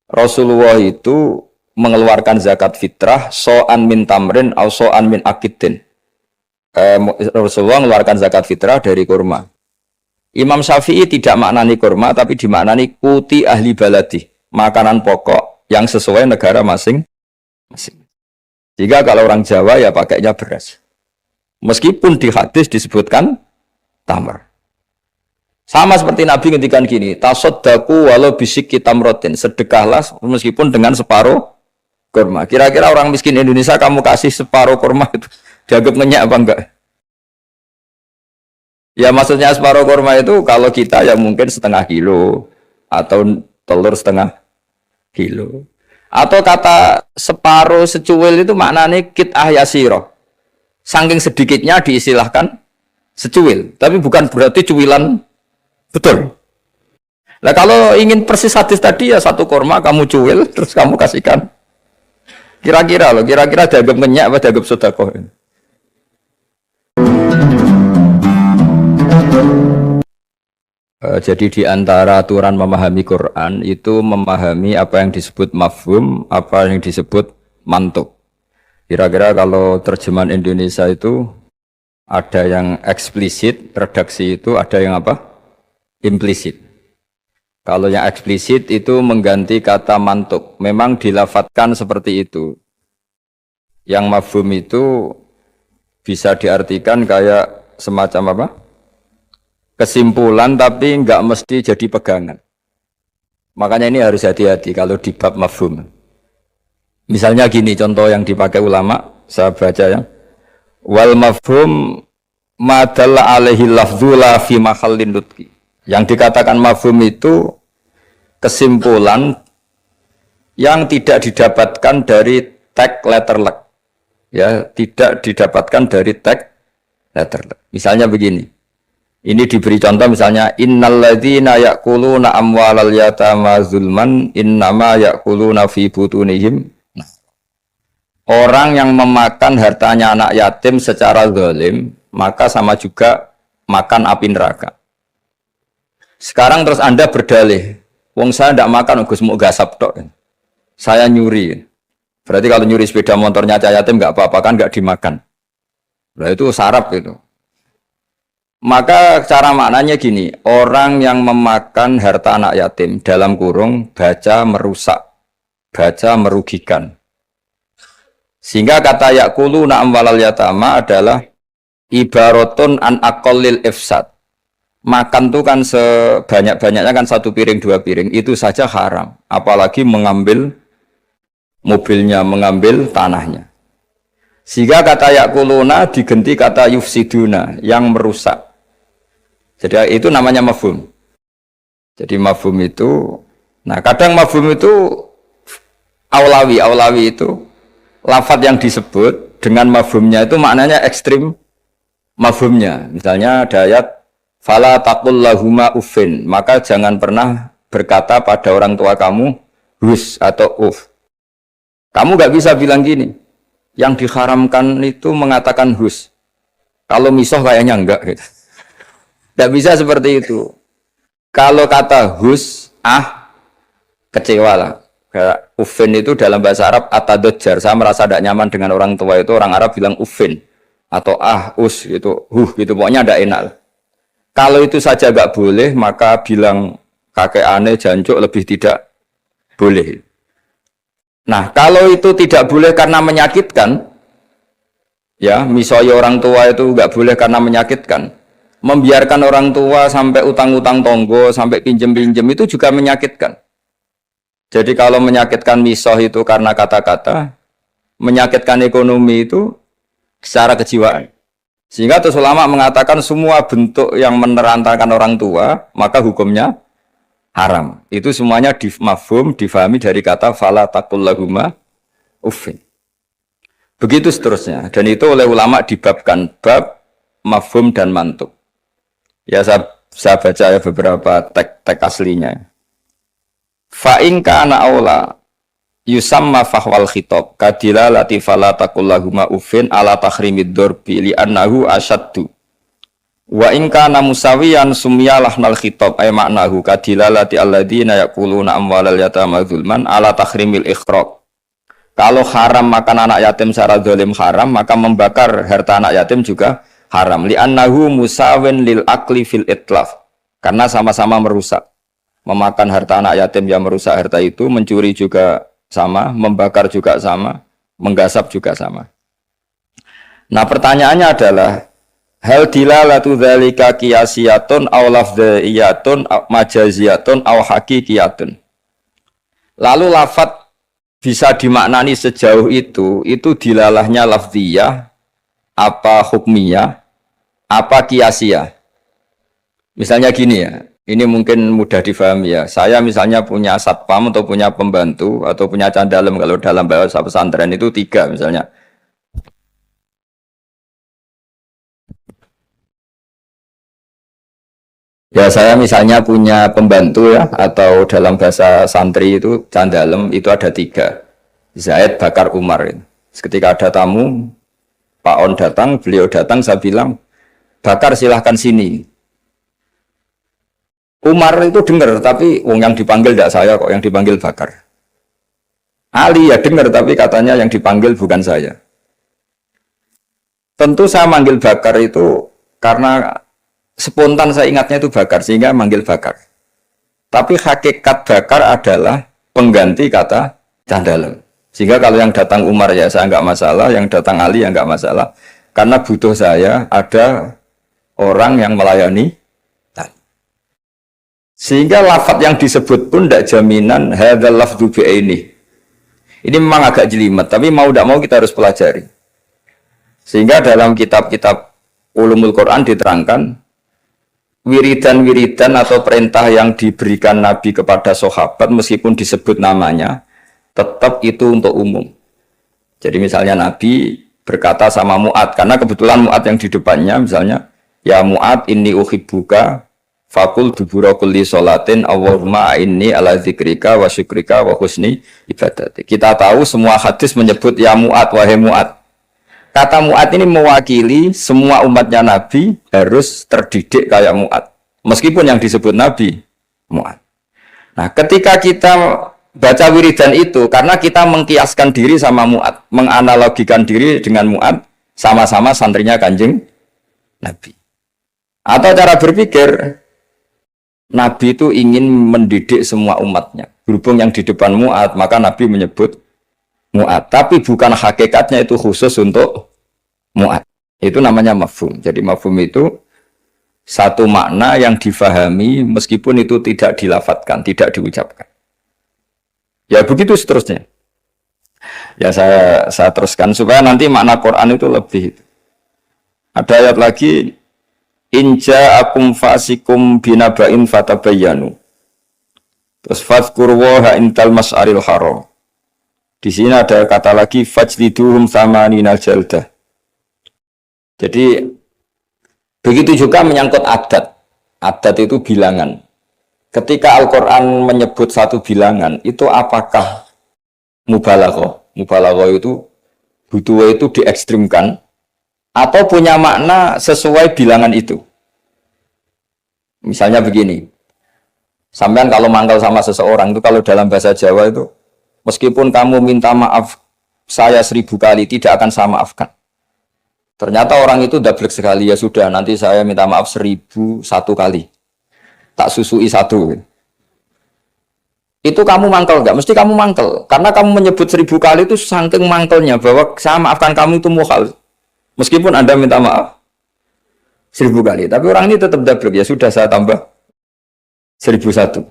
Rasulullah itu mengeluarkan zakat fitrah so'an min tamrin atau so'an min akidin. Rasulullah mengeluarkan zakat fitrah dari kurma. Imam Syafi'i tidak maknani kurma, tapi dimaknani kuti ahli baladi, makanan pokok yang sesuai negara masing-masing. Jika kalau orang Jawa ya pakainya beras. Meskipun di hadis disebutkan tamar. Sama seperti Nabi ngendikan gini, tasaddaku walau bisiki tamrotin, sedekahlah meskipun dengan separuh kurma. Kira-kira orang miskin Indonesia kamu kasih separuh kurma itu dianggap ngenyak apa enggak? Ya maksudnya separuh kurma itu kalau kita ya mungkin setengah kilo atau telur setengah kilo. Atau kata separuh secuil itu maknanya kit'ah yasiro. Saking sedikitnya diistilahkan secuil. Tapi bukan berarti cuilan betul. Nah kalau ingin persis hadis tadi ya satu kurma kamu cuil terus kamu kasihkan. Kira-kira dianggap ngenyak apa dianggap sedekah. Jadi di antara aturan memahami Quran itu memahami apa yang disebut mafhum, apa yang disebut mantuk. Kira-kira kalau terjemahan Indonesia itu ada yang eksplisit, redaksi itu ada yang apa? Implisit. Kalau yang eksplisit itu mengganti kata mantuk. Memang dilafatkan seperti itu. Yang mafhum itu bisa diartikan kayak semacam apa? Kesimpulan tapi nggak mesti jadi pegangan. Makanya ini harus hati-hati kalau di bab mafhum. Misalnya gini contoh yang dipakai ulama, saya baca ya. Wal mafhum madalla alaihi lafdzu la fi mahallin nutqi. Yang dikatakan mafhum itu kesimpulan yang tidak didapatkan dari tag letter luck. Ya, tidak didapatkan dari tag letter luck. Misalnya begini. Ini diberi contoh misalnya innalladzina ya'kuluna amwalal yatama zulman innama ya'kuluna fi butunihim. Orang yang memakan hartanya anak yatim secara zalim, maka sama juga makan api neraka. Sekarang terus Anda berdalih, wong saya tidak makan, Gus mau gasap tok. Saya nyuri. Berarti kalau nyuri sepeda motornya cah yatim enggak apa-apa kan enggak dimakan. Nah itu sarap itu. Maka cara maknanya gini, orang yang memakan harta anak yatim dalam kurung baca merusak, baca merugikan. Sehingga kata yaquluna amwalal yatama adalah ibaratun an aqallil ifsad. Makan tuh kan sebanyak-banyaknya kan satu piring dua piring, itu saja haram. Apalagi mengambil mobilnya, mengambil tanahnya. Sehingga kata yaquluna diganti kata yufsiduna, yang merusak. Jadi itu namanya mafhum. Jadi mafhum itu, nah kadang mafhum itu aulawi itu lafadz yang disebut dengan mafhumnya itu maknanya ekstrim mafhumnya. Misalnya ada ayat fala taqul lahuma uffin, maka jangan pernah berkata pada orang tua kamu hus atau uff. Kamu gak bisa bilang gini. Yang diharamkan itu mengatakan hus. Kalau misoh kayaknya enggak gitu. Tidak bisa seperti itu. Kalau kata hus, kecewa lah. Kayak ufin itu dalam bahasa Arab atadodjar. Saya merasa tidak nyaman dengan orang tua itu. Orang Arab bilang ufin. Atau us gitu. Gitu. Pokoknya tidak enak. Kalau itu saja nggak boleh, maka bilang kakek aneh, jancuk lebih tidak boleh. Nah, kalau itu tidak boleh karena menyakitkan, ya, misalnya orang tua itu nggak boleh karena menyakitkan. Membiarkan orang tua sampai utang-utang tonggo, sampai pinjem-pinjem itu juga menyakitkan. Jadi kalau menyakitkan misoh itu karena kata-kata, menyakitkan ekonomi itu secara kejiwaan. Sehingga terus ulama mengatakan semua bentuk yang menerantakan orang tua, maka hukumnya haram. Itu semuanya mafhum, difahami dari kata fala taqul lahuma uffin. Begitu seterusnya. Dan itu oleh ulama dibabkan bab mafhum dan mantuk. Ya saya baca ya beberapa teks aslinya. Fa in kana aula yusamma fahwal khitab kadila latifala taqul lahuma uffin ala tahrimid dzurbi li annahu asyaddu. Wa in kana musawiyan sumyalah nal khitab ay maknahu kadilalati alladzina yaquluna amwalal yatama zulman ala tahrimil ikhraq. Kalau haram makan anak yatim secara zalim haram, maka membakar harta anak yatim juga haram. Li'annahu musawin lil akli fil itlaf. Karena sama-sama merusak. Memakan harta anak yatim yang merusak harta itu, mencuri juga sama, membakar juga sama, menggasap juga sama. Nah, pertanyaannya adalah hal dilalatu dzalika qiyasiyatun aw lafdhiyatun majaziyatun aw haqiqiyatun. Lalu lafadz bisa dimaknani sejauh itu dilalahnya lafdhiyah apa hukmiyah apa qiyasiyah. Misalnya gini ya, ini mungkin mudah difahami ya. Saya misalnya punya satpam atau punya pembantu atau punya candalem, kalau dalam bahasa pesantren itu 3 misalnya. Ya saya misalnya punya pembantu ya, atau dalam bahasa santri itu candalem itu ada 3. Zaid, Bakar, Umar. Ketika ada tamu, Pak On datang, beliau datang, saya bilang, Bakar silahkan sini. Umar itu dengar, tapi yang dipanggil tidak saya kok, yang dipanggil Bakar. Ali ya dengar, tapi katanya yang dipanggil bukan saya. Tentu saya manggil Bakar itu karena spontan saya ingatnya itu Bakar, sehingga manggil Bakar. Tapi hakikat Bakar adalah pengganti kata candalem. Sehingga kalau yang datang Umar ya saya nggak masalah, yang datang Ali ya nggak masalah. Karena butuh saya ada orang yang melayani. Sehingga lafadz yang disebut pun tidak jaminan hadzal lafdzu bi'aini. Ini memang agak jelimet, tapi mau tidak mau kita harus pelajari. Sehingga dalam kitab-kitab ulumul Quran diterangkan wiridan-wiridan atau perintah yang diberikan Nabi kepada sahabat meskipun disebut namanya, tetap itu untuk umum. Jadi misalnya Nabi berkata sama Mu'ad, karena kebetulan Mu'ad yang di depannya misalnya, ya Mu'ad inni uhibbuka fakul dubura kulli sholatin Allahumma inni ala dzikrika wa syukrika wa husni ibadati. Kita tahu semua hadis menyebut ya Mu'ad, wahai Mu'ad. Kata Mu'ad ini mewakili semua umatnya Nabi harus terdidik kayak Mu'ad. Meskipun yang disebut Nabi Mu'ad. Nah, ketika kita baca wiridan itu, karena kita mengkiaskan diri sama Mu'ad, menganalogikan diri dengan Mu'ad, sama-sama santrinya Kanjeng Nabi. Atau cara berpikir, Nabi itu ingin mendidik semua umatnya. Berhubung yang di depan Mu'ad, maka Nabi menyebut Mu'ad. Tapi bukan hakikatnya itu khusus untuk Mu'ad. Itu namanya mafhum. Jadi mafhum itu satu makna yang difahami meskipun itu tidak dilafatkan, tidak diucapkan. Ya begitu seterusnya. Ya saya teruskan supaya nanti makna Quran itu lebih. Ada ayat lagi, inja akum fasikum binaba'in fatabayyanu. Terus fadhkurwaha intal mas'aril haram. Di sini ada kata lagi fajliduhum thamanina jaldah. Jadi begitu juga menyangkut adat. Adat itu bilangan. Ketika Al-Quran menyebut satu bilangan, itu apakah mubalaghah? Mubalaghah itu butuh itu diekstrimkan atau punya makna sesuai bilangan itu. Misalnya begini, sampean kalau mangkal sama seseorang itu kalau dalam bahasa Jawa itu, meskipun kamu minta maaf saya 1000 kali, tidak akan saya maafkan. Ternyata orang itu dablek sekali, ya sudah nanti saya minta maaf 1001 kali. Tak susui 1. Itu kamu mangkel enggak? Mesti kamu mangkel. Karena kamu menyebut 1000 kali itu saking mangkelnya bahwa saya maafkan kamu itu mukhal. Meskipun Anda minta maaf 1000 kali. Tapi orang ini tetap dablek, ya sudah saya tambah 1001.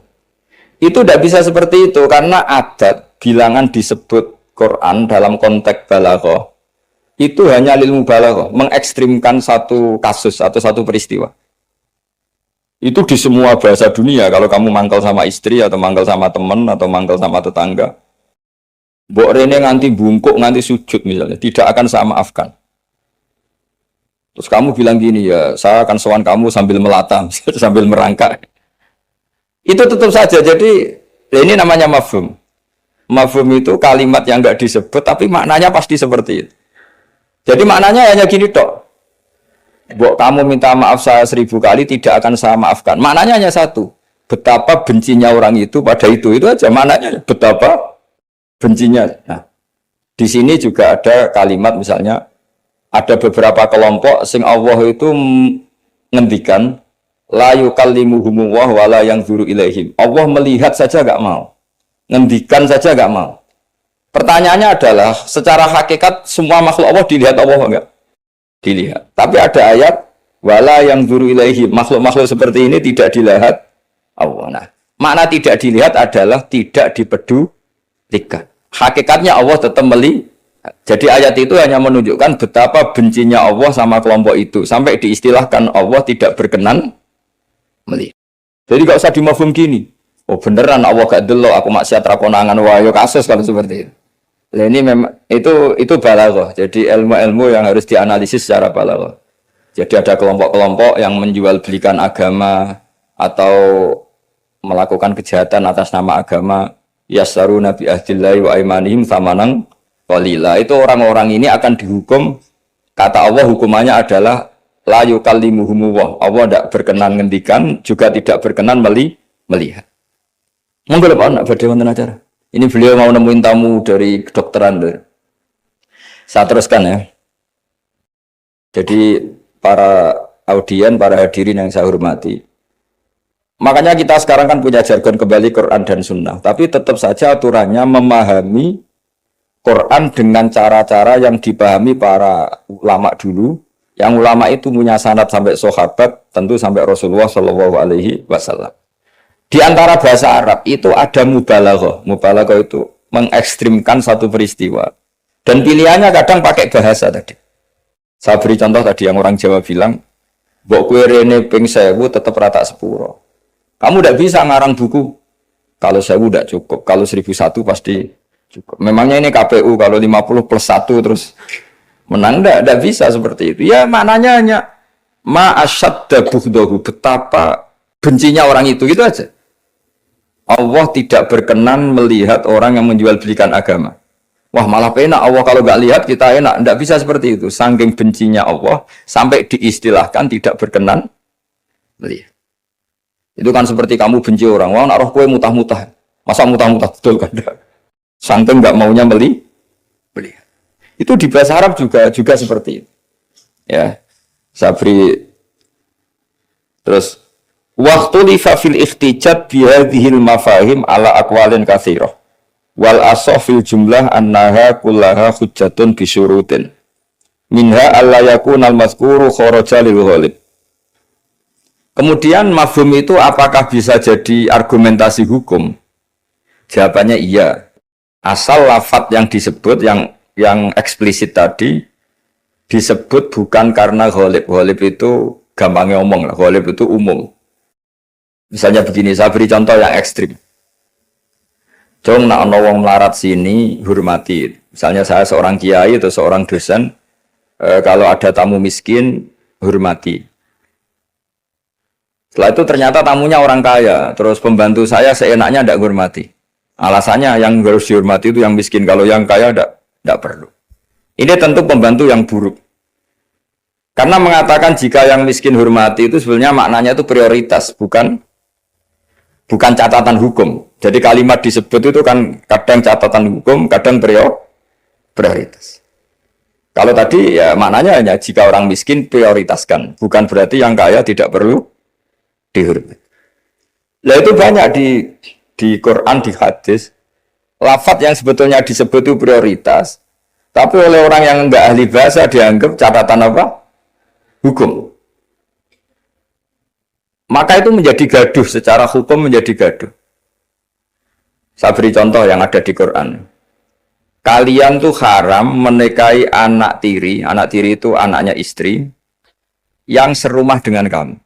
Itu tidak bisa seperti itu karena adat bilangan disebut Quran dalam konteks balaghah. Itu hanya lil mubalaghah, mengekstrimkan satu kasus atau satu peristiwa. Itu di semua bahasa dunia. Kalau kamu mangkal sama istri atau mangkal sama teman atau mangkal sama tetangga, mbok rene nganti bungkuk nganti sujud misalnya, tidak akan saya maafkan. Terus kamu bilang gini, ya saya akan sowan kamu sambil melata, sambil merangkak. Itu tetap saja. Jadi ini namanya mafhum. Mafhum itu kalimat yang enggak disebut tapi maknanya pasti seperti itu. Jadi maknanya hanya gini tok. Mbok kamu minta maaf saya 1000 kali tidak akan saya maafkan. Maknanya hanya satu. Betapa bencinya orang itu pada itu aja maknanya. Betapa bencinya. Nah, di sini juga ada kalimat misalnya ada beberapa kelompok sing Allah itu ngendikan la yukallimuhum wa la yanzuru ilaihim. Allah melihat saja enggak mau. Ngendikan saja enggak mau. Pertanyaannya adalah secara hakikat semua makhluk Allah dilihat Allah enggak? Dilihat. Tapi ada ayat wala yang zuru ilaihi, makhluk-makhluk seperti ini tidak dilihat Allah. Nah, makna tidak dilihat adalah tidak dipedulikan. Hakikatnya Allah tetap melihat. Jadi ayat itu hanya menunjukkan betapa bencinya Allah sama kelompok itu sampai diistilahkan Allah tidak berkenan melihat. Jadi gak usah dimafhum gini. Oh beneran Allah gak delok aku maksiat ra konangan wae kasus kalau seperti itu. Nah, ini memang itu balaghah. Jadi ilmu-ilmu yang harus dianalisis secara balaghah. Jadi ada kelompok-kelompok yang menjual belikan agama atau melakukan kejahatan atas nama agama. Yasaruna bi ahdillahi wa aimanihim thamanan qalila. Itu orang-orang ini akan dihukum, kata Allah hukumannya adalah la yukallimuhum Allah tidak berkenan ngendikan, juga tidak berkenan melihat. Monggo Pak nak badhe wonten acara. Ini beliau mau nemuin tamu dari kedokteran. Saya teruskan ya. Jadi para audien, para hadirin yang saya hormati. Makanya kita sekarang kan punya jargon kembali Quran dan Sunnah. Tapi tetap saja aturannya memahami Quran dengan cara-cara yang dipahami para ulama dulu. Yang ulama itu punya sanad sampai sahabat, tentu sampai Rasulullah SAW. Di antara bahasa Arab itu ada mubalaghah. Mubalaghah itu mengekstrimkan satu peristiwa. Dan pilihannya kadang pakai bahasa tadi. Saya beri contoh tadi yang orang Jawa bilang, mbok kowe rene ping 1000 tetap rata sepuro. Kamu tidak bisa ngarang buku. Kalau 1000 tidak cukup. Kalau 1001 pasti cukup. Memangnya ini KPU kalau 50 plus 1 terus menang tidak bisa seperti itu. Ya maknanya hanya ma asyadda bughdahu, betapa bencinya orang itu gitu aja. Allah tidak berkenan melihat orang yang menjual belikan agama. Wah malah penak Allah kalau nggak lihat kita enak. Tidak bisa seperti itu. Saking bencinya Allah sampai diistilahkan tidak berkenan melihat. Itu kan seperti kamu benci orang. Wah nak roh kue mutah-mutah. Masa mutah-mutah betul kan? Saking nggak maunya melihat. Itu di bahasa Arab juga seperti itu. Ya, Sabri terus waktu li fil ikhtijat bi hadhil mafahim ala aqwalin katsirah wal asah fil jumlah annaha kullaha hujjatun bi syurutin minha alla yakuna al mazkuru kharaja lil ghalib. Kemudian mafhum itu apakah bisa jadi argumentasi hukum? Jawabannya iya. Asal lafadz yang disebut yang eksplisit tadi disebut bukan karena ghalib. Ghalib itu gampangnya omong lah. Ghalib itu umum. Misalnya begini, saya beri contoh yang ekstrim. Jong nak ono wong melarat sini hormati. Misalnya saya seorang kiai atau seorang dosen, kalau ada tamu miskin hormati. Setelah itu ternyata tamunya orang kaya, terus pembantu saya seenaknya tidak hormati. Alasannya yang harus dihormati itu yang miskin, kalau yang kaya tidak perlu. Ini tentu pembantu yang buruk. Karena mengatakan jika yang miskin hormati itu sebenarnya maknanya itu prioritas, bukan catatan hukum. Jadi kalimat disebut itu kan kadang catatan hukum, kadang prioritas. Kalau tadi ya maknanya hanya jika orang miskin prioritaskan, bukan berarti yang kaya tidak perlu dihormati. Nah itu banyak di Quran, di hadis, lafadz yang sebetulnya disebut itu prioritas, tapi oleh orang yang enggak ahli bahasa dianggap catatan apa? Hukum. Maka itu menjadi gaduh, secara hukum menjadi gaduh. Saya beri contoh yang ada di Quran. Kalian tuh haram menikahi anak tiri itu anaknya istri, yang serumah dengan kamu.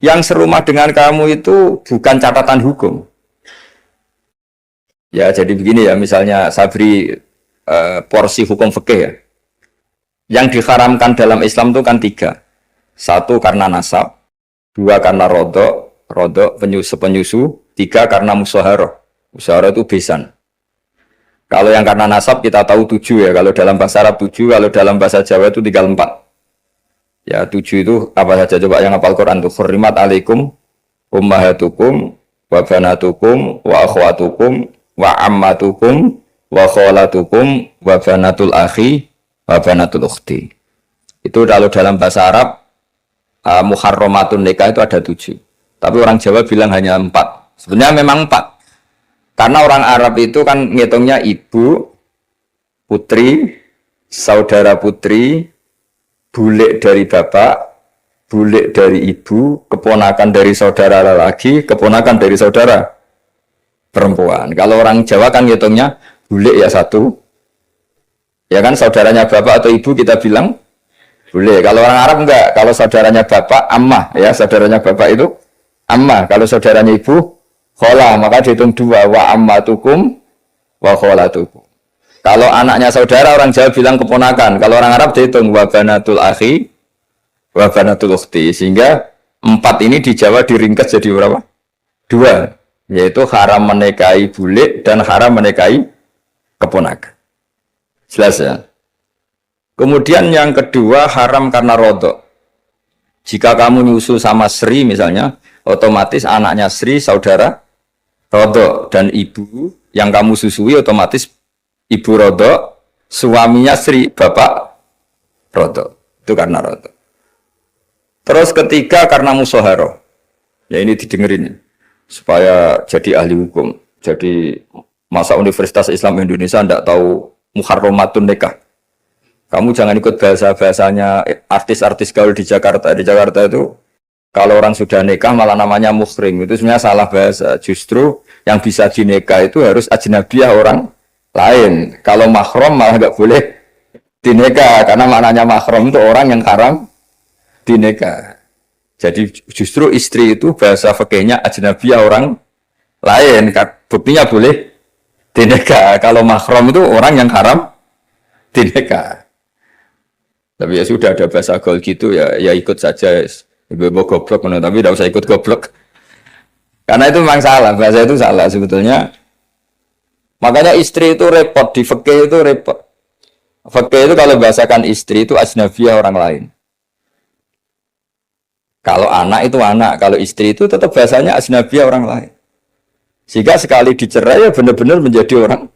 Yang serumah dengan kamu itu bukan catatan hukum. Ya jadi begini ya, misalnya saya beri porsi hukum fikih ya. Yang diharamkan dalam Islam itu kan 3. 1 karena nasab, 2 karena rodok penyusu, 3 karena musyawarah. Musyawarah itu besan. Kalau yang karena nasab kita tahu 7 ya, kalau dalam bahasa Arab 7, kalau dalam bahasa Jawa itu tinggal 4. Ya 7 itu apa saja coba yang hafal Quran tuh. Hurrimat alaikum ummahatukum wa banatukum wa akhwatukum wa ammatukum wa kholatukum wa banatul akhi wa banatul ukhti. Itu kalau dalam bahasa Arab muharramatun nikah itu ada 7. Tapi orang Jawa bilang hanya 4. Sebenarnya memang 4. Karena orang Arab itu kan ngitungnya ibu, putri, saudara putri, bule dari bapak, bule dari ibu, keponakan dari saudara lelaki, keponakan dari saudara perempuan. Kalau orang Jawa kan ngitungnya bule ya 1. Ya kan saudaranya bapak atau ibu kita bilang bule. Kalau orang Arab enggak. Kalau saudaranya bapak ammah ya, saudaranya bapak itu ammah. Kalau saudaranya ibu khola, maka dihitung 2 wa ammatukum wa kholatukum. Kalau anaknya saudara orang Jawa bilang keponakan. Kalau orang Arab dihitung wa banatul akhi wa banatul ukhti. Sehingga 4 ini di Jawa diringkas jadi berapa? 2. Yaitu haram menikahi bule dan haram menikahi keponakan. Jelas ya? Kemudian yang kedua haram karena rodok. Jika kamu nyusu sama Sri misalnya, otomatis anaknya Sri saudara rodok. Dan ibu yang kamu susui otomatis ibu rodok, suaminya Sri, bapak rodok. Itu karena rodok. Terus ketiga karena musoharoh. Ya ini didengerin. Supaya jadi ahli hukum. Jadi masa Universitas Islam Indonesia tidak tahu muharramatun nikah. Kamu jangan ikut bahasa-bahasanya artis-artis gaul di Jakarta. Di Jakarta itu kalau orang sudah nikah malah namanya muhrim. Itu sebenarnya salah bahasa. Justru yang bisa dinikah itu harus ajnabiyah orang lain. Kalau mahram malah nggak boleh dinikah. Karena maknanya mahram itu orang yang haram dinikah. Jadi justru istri itu bahasa fikihnya ajnabiyah orang lain. Buktinya boleh dinikah. Kalau mahram itu orang yang haram dinikah. Tapi ya sudah ada bahasa gaul gitu ya ikut saja. Ibu goblok tapi tidak usah ikut goblok. Karena itu memang salah, bahasa itu salah sebetulnya. Makanya istri itu repot, di fikih itu repot. Fikih itu kalau bahasakan istri itu ajnabiyah orang lain. Kalau anak itu anak, kalau istri itu tetap bahasanya ajnabiyah orang lain. Sehingga sekali dicerai ya benar-benar menjadi orang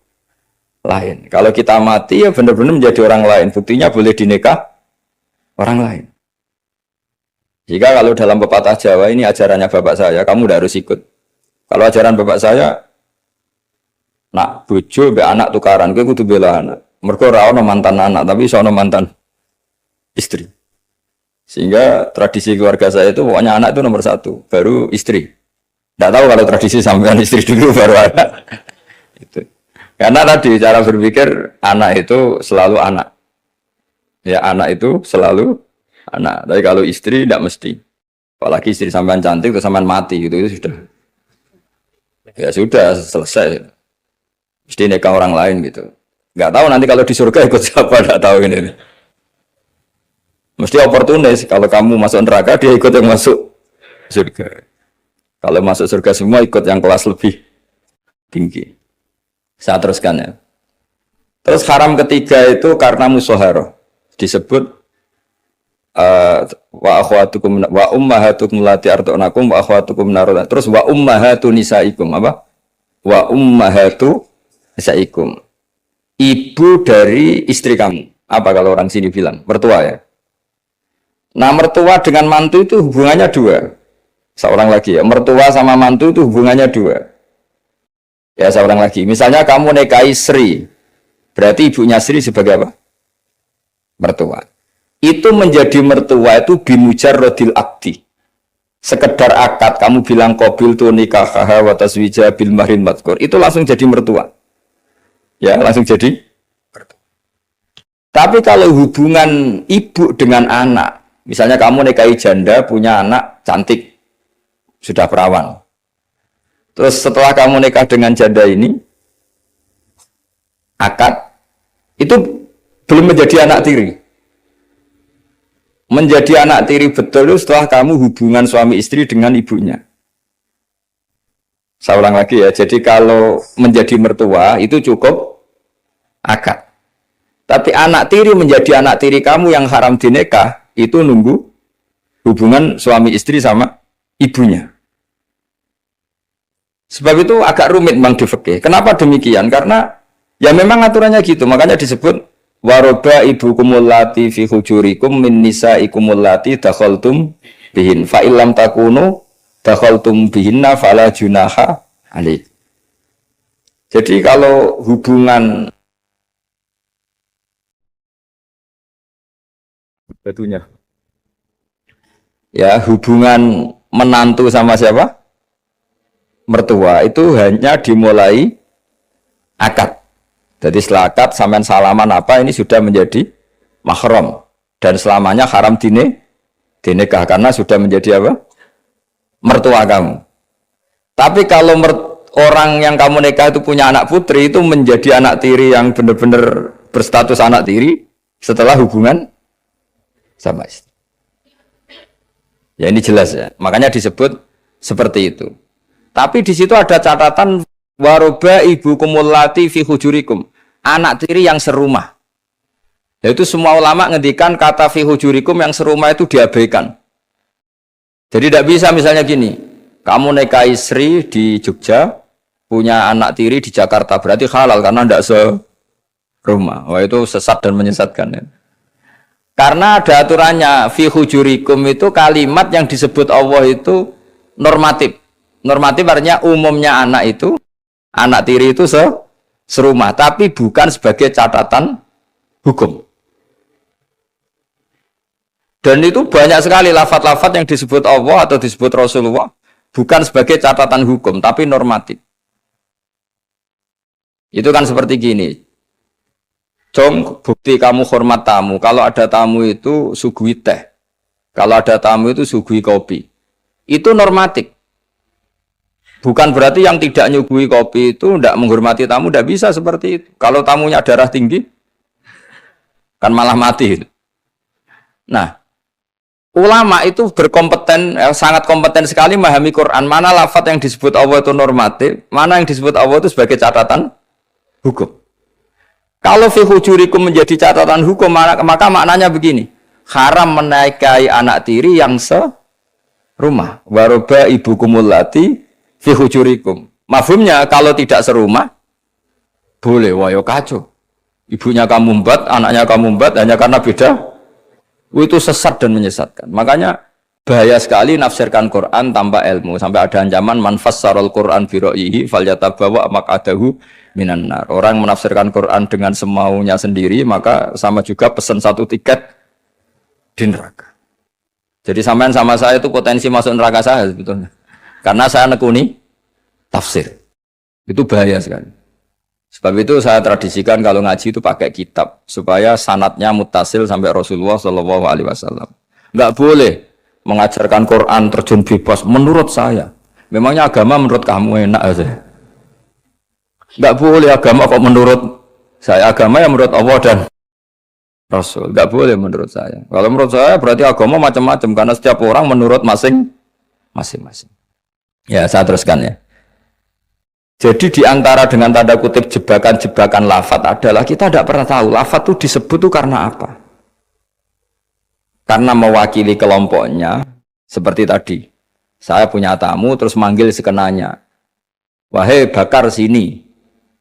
lain. Kalau kita mati ya benar-benar menjadi orang lain. Buktinya boleh dinikah orang lain. Jika kalau dalam pepatah Jawa ini ajarannya bapak saya, kamu udah harus ikut. Kalau ajaran bapak saya, nak bojo be anak tukaran, kowe kudu bela anak. Mergo ora ono mantan anak, tapi iso ono mantan istri. Sehingga tradisi keluarga saya itu pokoknya anak itu nomor 1, baru istri. Tidak tahu kalau tradisi sampean istri dulu baru anak. Itu. Karena tadi cara berpikir anak itu selalu anak. Ya anak itu selalu anak. Tapi kalau istri tidak mesti. Apalagi istri sampean cantik terus sampean mati gitu itu sudah. Ya sudah selesai. Mesti nikah orang lain gitu. Nggak tahu nanti kalau di surga ikut siapa, nggak tahu ini. Mesti oportunis. Kalau kamu masuk neraka dia ikut yang masuk surga. Kalau masuk surga semua ikut yang kelas lebih tinggi. Saya teruskan ya. Terus haram ketiga itu karena musoharoh. Disebut wa akhwatukum wa ummahatukum lati arda'nakum wa akhwatukum narodan. Terus wa ummahatu nisaikum apa? Wa ummahatu nisaikum. Ibu dari istri kamu. Apa kalau orang sini bilang? Mertua ya. Nah mertua dengan mantu itu hubungannya 2. Seorang lagi ya. Mertua sama mantu itu hubungannya 2. Ya seorang lagi. Misalnya kamu nikahi Sri. Berarti ibunya Sri sebagai apa? Mertua. Itu menjadi mertua itu bimujarrodil akdi. Sekedar akad kamu bilang qabil tu nikahaha wa taswija bil mahrin madkur. Itu langsung jadi mertua. Ya, langsung jadi mertua. Tapi kalau hubungan ibu dengan anak, misalnya kamu nikahi janda punya anak cantik sudah perawan. Terus setelah kamu nikah dengan janda ini akad itu belum menjadi anak tiri. Menjadi anak tiri betul itu setelah kamu hubungan suami istri dengan ibunya. Saya ulang lagi ya. Jadi kalau menjadi mertua itu cukup akad. Tapi anak tiri menjadi anak tiri kamu yang haram dinikah itu nunggu hubungan suami istri sama ibunya. Sebab itu agak rumit Bang di fikih. Kenapa demikian? Karena ya memang aturannya gitu. Makanya disebut waroba ibu kumulati fi hujurikum min nisa ikumulati dakhaltum bihin fa illam takunu dakhaltum bihinna fala junaha alaih. Jadi kalau hubungan batunya ya hubungan menantu sama siapa? Mertua itu hanya dimulai akad. Jadi setelah akad sampean salaman apa ini sudah menjadi mahram dan selamanya haram dinikah karena sudah menjadi apa? Mertua kamu. Tapi kalau orang yang kamu nikah itu punya anak putri itu menjadi anak tiri yang benar-benar berstatus anak tiri setelah hubungan sama istri. Ya ini jelas ya. Makanya disebut seperti itu. Tapi di situ ada catatan waroba ibu kumulati fi hujurikum, anak tiri yang serumah. Yaitu semua ulama ngendikan kata fi hujurikum yang serumah itu diabaikan. Jadi tidak bisa misalnya gini, kamu nikah istri di Jogja, punya anak tiri di Jakarta, berarti halal karena tidak serumah. Wah itu sesat dan menyesatkan ya. Karena ada aturannya fi hujurikum itu kalimat yang disebut Allah itu normatif. Normatif artinya umumnya anak itu, anak tiri itu serumah, tapi bukan sebagai catatan hukum. Dan itu banyak sekali lafaz-lafaz yang disebut Allah atau disebut Rasulullah, bukan sebagai catatan hukum, tapi normatif. Itu kan seperti gini, Jom, bukti kamu hormat tamu, kalau ada tamu itu suguhi teh, kalau ada tamu itu suguhi kopi. Itu normatif. Bukan berarti yang tidak nyuguhi kopi itu tidak menghormati tamu, tidak bisa seperti itu. Kalau tamunya darah tinggi, kan malah mati. Nah, ulama itu berkompeten, sangat kompeten sekali memahami Quran. Mana lafaz yang disebut Allah itu normatif, mana yang disebut Allah itu sebagai catatan hukum. Kalau fi hujurikum menjadi catatan hukum, maka maknanya begini, haram menikahi anak tiri yang serumah. Waroba ibu kumulati fi hujurikum. Mafhumnya kalau tidak serumah boleh, wah yo kacau. Ibunya kamu embat, anaknya kamu embat hanya karena beda. Itu sesat dan menyesatkan. Makanya bahaya sekali nafsirkan Quran tanpa ilmu. Sampai ada ancaman man fassarul Quran bi ra'yihi falyatabawa maq'adahu minan nar. Orang menafsirkan Quran dengan semaunya sendiri maka sama juga pesan satu tiket di neraka. Jadi sampean sama saya itu potensi masuk neraka saya sebetulnya. Karena saya nekuni tafsir. Itu bahaya sekali. Sebab itu saya tradisikan kalau ngaji itu pakai kitab. Supaya sanadnya mutasil sampai Rasulullah SAW. Enggak boleh mengajarkan Quran terjun bebas. Menurut saya. Memangnya agama menurut kamu enak aja. Enggak boleh agama kok menurut saya. Agama yang menurut Allah dan Rasul. Enggak boleh menurut saya. Kalau menurut saya berarti agama macam-macam. Karena setiap orang menurut masing-masing. Ya, saya teruskan ya. Jadi di antara dengan tanda kutip jebakan-jebakan lafaz adalah kita tidak pernah tahu lafaz itu disebut itu karena apa. Karena mewakili kelompoknya, seperti tadi. Saya punya tamu terus manggil sekenanya. Wahai Bakar sini.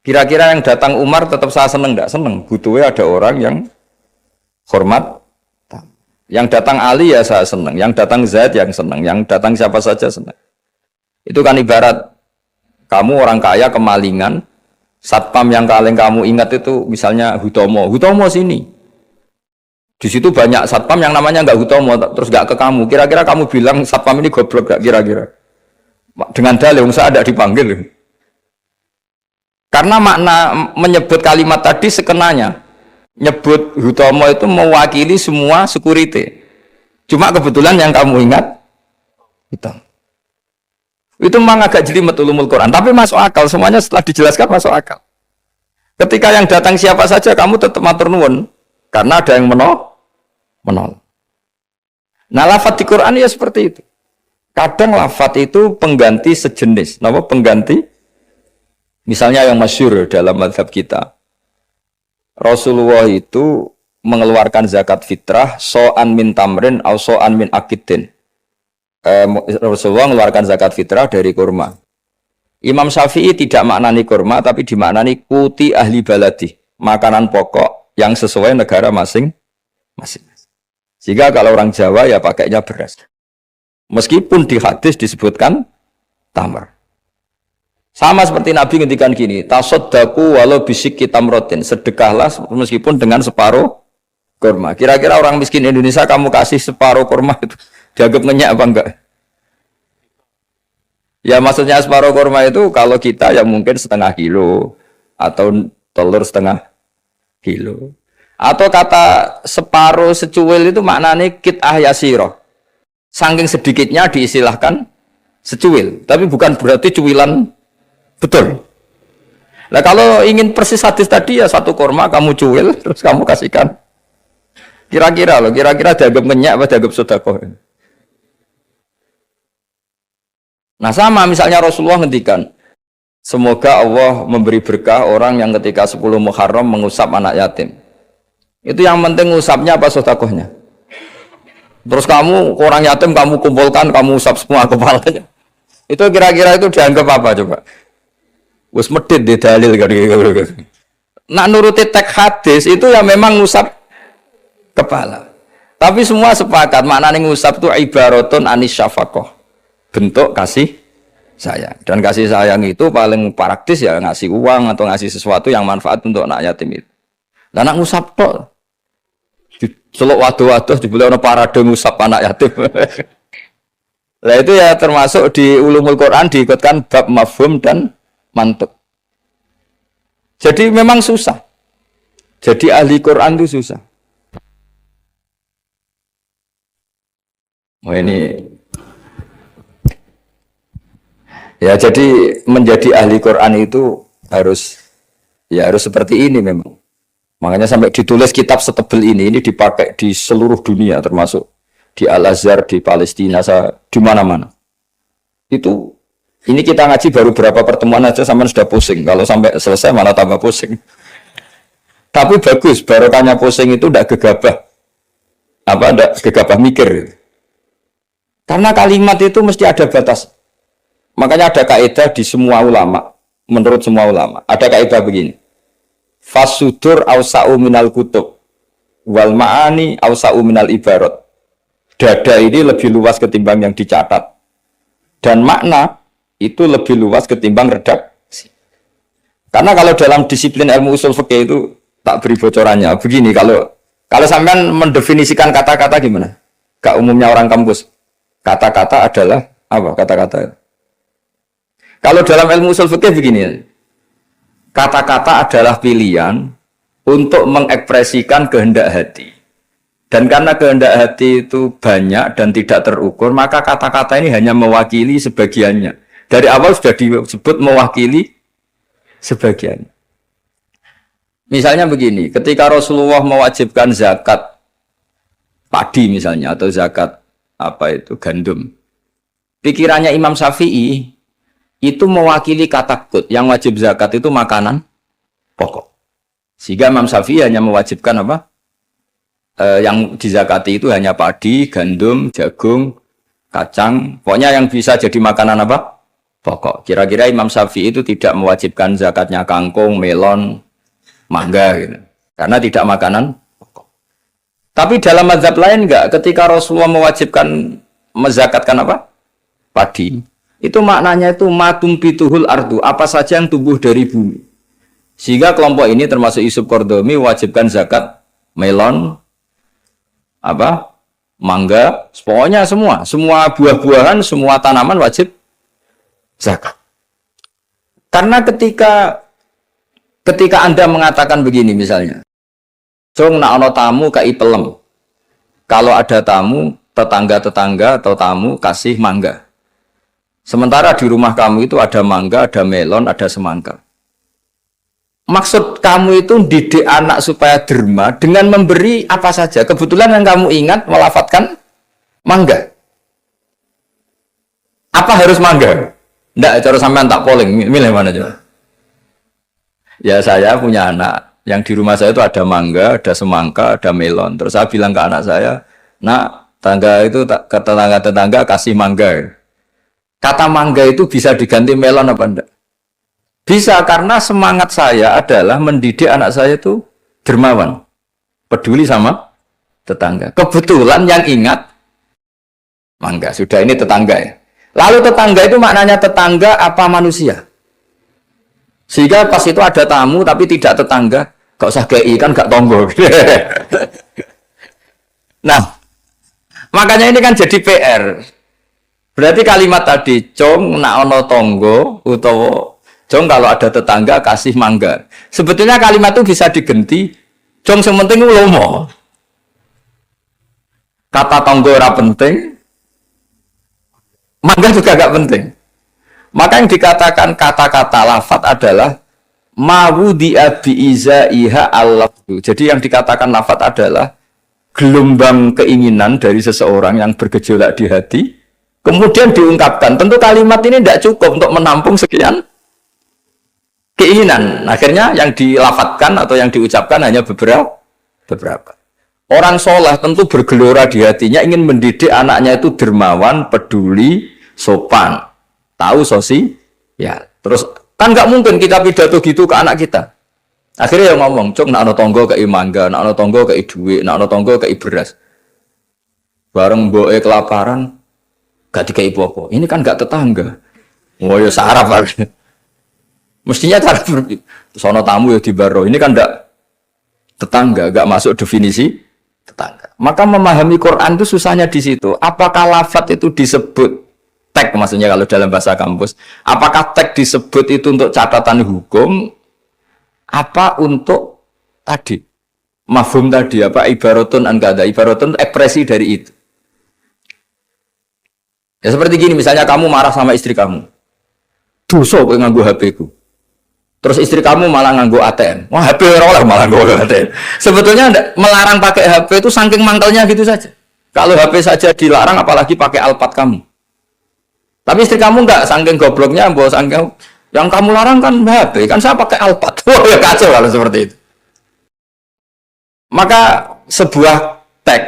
Kira-kira yang datang Umar tetap saya seneng enggak? Seneng. Butuhnya ada orang yang hormat. Yang datang Ali ya saya seneng. Yang datang Zaid yang seneng. Yang datang siapa saja seneng. Itu kan ibarat kamu orang kaya kemalingan, satpam yang paling kamu ingat itu misalnya Hutomo sini. Di situ banyak satpam yang namanya nggak Hutomo, terus nggak ke kamu. Kira-kira kamu bilang satpam ini goblok nggak kira-kira? Dengan dalil, saya ada dipanggil. Karena makna menyebut kalimat tadi sekenanya, nyebut Hutomo itu mewakili semua security. Cuma kebetulan yang kamu ingat Hutomo. Itu memang agak jelimet ulumul Quran, tapi masuk akal, semuanya setelah dijelaskan masuk akal. Ketika yang datang siapa saja kamu tetap matur nuwun karena ada yang menolak. Nah, lafaz di Quran ya seperti itu. Kadang lafaz itu pengganti sejenis, nama pengganti. Misalnya yang masyhur dalam mazhab kita. Rasulullah itu mengeluarkan zakat fitrah so'an min tamrin atau so'an min akidin. Rasulullah mengeluarkan zakat fitrah dari kurma. Imam Syafi'i tidak maknani kurma tapi dimaknani kuti ahli baladi, makanan pokok yang sesuai negara masing-masing. Jika kalau orang Jawa ya pakainya beras. Meskipun di hadis disebutkan tamar. Sama seperti Nabi ngendikan gini, tasaddaku walau bisiki tamrotin, sedekahlah meskipun dengan separuh kurma. Kira-kira orang miskin Indonesia kamu kasih separuh kurma itu dianggap ngenyak apa enggak? Ya maksudnya separuh kurma itu kalau kita ya mungkin setengah kilo atau telur setengah kilo. Atau kata separuh secuil itu maknanya kit'ah yasiro. Saking sedikitnya diistilahkan secuil. Tapi bukan berarti cuilan betul. Nah kalau ingin persis hadis tadi ya satu kurma kamu cuil terus kamu kasihkan. Kira-kira dianggap ngenyak apa dianggap sedekah. Nah sama misalnya Rasulullah ngendikan, semoga Allah memberi berkah orang yang ketika 10 Muharram mengusap anak yatim. Itu yang penting usapnya apa sedekahnya. Terus kamu orang yatim kamu kumpulkan, kamu usap semua kepalanya. Itu kira-kira itu dianggap apa coba? Wes medit di dalil kan. Nah nuruti teks hadis itu ya memang ngusap kepala. Tapi semua sepakat maknanya ngusap itu ibaratun anis syafaqah. Bentuk kasih sayang. Dan kasih sayang itu paling praktis ya ngasih uang atau ngasih sesuatu yang manfaat untuk anak yatim itu. Lah anak ngusap tok. Celuk waduh-waduh dibeli ana parade ngusap anak yatim. Lah itu ya termasuk di ulumul Quran diikutkan bab mafhum dan mantuk. Jadi memang susah. Jadi ahli Quran itu susah. Oh ini ya jadi menjadi ahli Quran itu harus seperti ini memang. Makanya sampai ditulis kitab setebal ini dipakai di seluruh dunia termasuk di Al-Azhar, di Palestina, di mana-mana. Itu ini kita ngaji baru berapa pertemuan aja sampai sudah pusing. Kalau sampai selesai malah tambah pusing. Tapi bagus, barokahnya pusing itu tidak gegabah. Tidak gegabah mikir. Karena kalimat itu mesti ada batas. Makanya ada kaidah di semua ulama, menurut semua ulama. Ada kaidah begini. Fasudur awsa'u minal kutub wal ma'ani awsa'u minal ibarat. Dada ini lebih luas ketimbang yang dicatat. Dan makna itu lebih luas ketimbang redaksi. Karena kalau dalam disiplin ilmu usul fikih itu tak beri bocorannya. Begini, kalau sampean mendefinisikan kata-kata gimana? Gak umumnya orang kampus. Kata-kata adalah apa? Kata-kata. Kalau dalam ilmu usul fikih begini, kata-kata adalah pilihan untuk mengekspresikan kehendak hati. Dan karena kehendak hati itu banyak dan tidak terukur, maka kata-kata ini hanya mewakili sebagiannya. Dari awal sudah disebut mewakili sebagian. Misalnya begini, ketika Rasulullah mewajibkan zakat padi misalnya atau zakat gandum, pikirannya Imam Syafi'i itu mewakili katakut. Yang wajib zakat itu makanan pokok. Sehingga Imam Syafi'i hanya mewajibkan yang dizakati itu hanya padi, gandum, jagung, kacang. Pokoknya yang bisa jadi makanan pokok. Kira-kira Imam Syafi'i itu tidak mewajibkan zakatnya kangkung, melon, mangga gitu. Karena tidak makanan pokok. Tapi dalam mazhab lain enggak. Ketika Rasulullah mewajibkan menzakatkan padi. Itu maknanya itu matum bituhul ardu, apa saja yang tumbuh dari bumi. Sehingga kelompok ini termasuk Yusuf Qardomi mewajibkan zakat melon, mangga, pokoknya semua buah-buahan, semua tanaman wajib zakat. Karena ketika Anda mengatakan begini misalnya, cung nak ono tamu kai pelem. Kalau ada tamu, tetangga-tetangga atau tamu kasih mangga. Sementara di rumah kamu itu ada mangga, ada melon, ada semangka. Maksud kamu itu didik anak supaya derma dengan memberi apa saja. Kebetulan yang kamu ingat melafatkan mangga. Apa harus mangga? Nggak, cara sampean tak polling. Milih mana coba? Ya saya punya anak Yang di rumah saya itu ada mangga, ada semangka, ada melon. Terus saya bilang ke anak saya, nak, tangga itu ke tetangga kasih mangga. Kata mangga itu bisa diganti melon apa enggak? Bisa, karena semangat saya adalah mendidik anak saya itu dermawan, peduli sama tetangga. Kebetulan yang ingat mangga, sudah ini tetangga ya. Lalu tetangga itu maknanya tetangga apa manusia? Sehingga pas itu ada tamu tapi tidak tetangga, gak usah GI kan gak tonggo. Nah, makanya ini kan jadi PR. Berarti kalimat tadi, cong nak ono tonggo, utawa cong kalau ada tetangga kasih mangga. Sebetulnya kalimat itu bisa diganti, cong sementing ulomo. Kata tonggo ora penting, mangga juga gak penting. Maka yang dikatakan kata-kata lafat adalah mawudi'a bi'izaiha al-lafdu. Jadi yang dikatakan lafat adalah gelombang keinginan dari seseorang yang bergejolak di hati, kemudian diungkapkan. Tentu kalimat ini tidak cukup untuk menampung sekian keinginan. Akhirnya yang dilafatkan atau yang diucapkan hanya beberapa. Orang soleh tentu bergelora di hatinya, ingin mendidik anaknya itu dermawan, peduli, sopan, tahu sosi, ya. Terus kan nggak mungkin kita pidato gitu ke anak kita. Akhirnya yang ngomong, cok nak ono tonggo kei mangga, nak ono tonggo kei duit, nak ono tonggo kei beras. Bareng mboke kelaparan, gak dikei apa-apa. Ini kan gak tetangga. Oh ya saraf. Mestinya cara sono tamu ya dibaro. Ini kan gak tetangga, gak masuk definisi tetangga. Maka memahami Quran itu susahnya di situ. Apakah lafaz itu disebut tag, maksudnya kalau dalam bahasa kampus, apakah tag disebut itu untuk catatan hukum, apa untuk tadi mafhum tadi, apa ibaratun an kada, ibaratun ekspresi dari itu. Ya seperti gini, misalnya kamu marah sama istri kamu, dosa kowe nganggo HP ku, terus istri kamu malah nganggo ATM, wah HP ora malah nganggo ATM. Sebetulnya melarang pakai HP itu saking mangkelnya gitu saja. Kalau HP saja dilarang, apalagi pakai Alphard kamu. Tapi istri kamu enggak, saking gobloknya, mbok saking yang kamu larang kan HP, kan saya pakai Alphard. Wah, ya kacau kalau seperti itu. Maka sebuah tag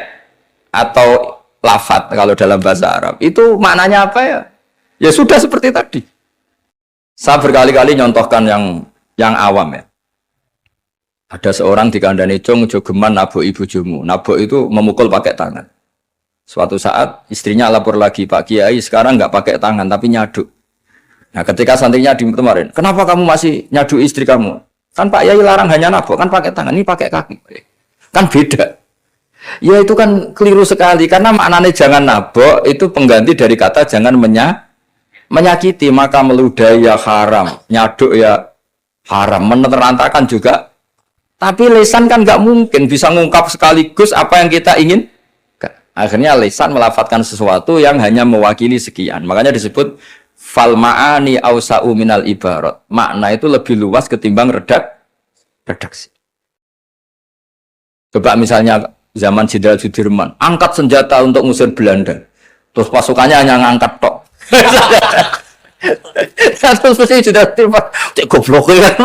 atau lafaz kalau dalam bahasa Arab itu maknanya apa ya? Ya sudah seperti tadi. Saya berkali-kali nyontohkan yang awam ya. Ada seorang dikandani cung jogeman nabok ibu jumu. Nabok itu memukul pakai tangan. Suatu saat istrinya lapor lagi, Pak Kiai sekarang nggak pakai tangan tapi nyaduk. Nah ketika santrinya di kemarin, kenapa kamu masih nyaduk istri kamu? Kan Pak Kiai larang hanya nabok, kan pakai tangan, ini pakai kaki. Kan beda. Ya itu kan keliru sekali, karena maknanya jangan nabok itu pengganti dari kata jangan menyakiti. Maka meludahi ya haram, nyaduk ya haram, menerantakan juga. Tapi lisan kan nggak mungkin bisa ngungkap sekaligus apa yang kita ingin. Akhirnya lisan melafatkan sesuatu yang hanya mewakili sekian. Makanya disebut fal ma'ani ausa'u minal ibarat. Makna itu lebih luas ketimbang redaksi. Coba misalnya zaman Jenderal Sudirman, angkat senjata untuk ngusir Belanda. Terus pasukannya hanya ngangkat tok. Terus mesti sudah Sudirman, cek goblok kan.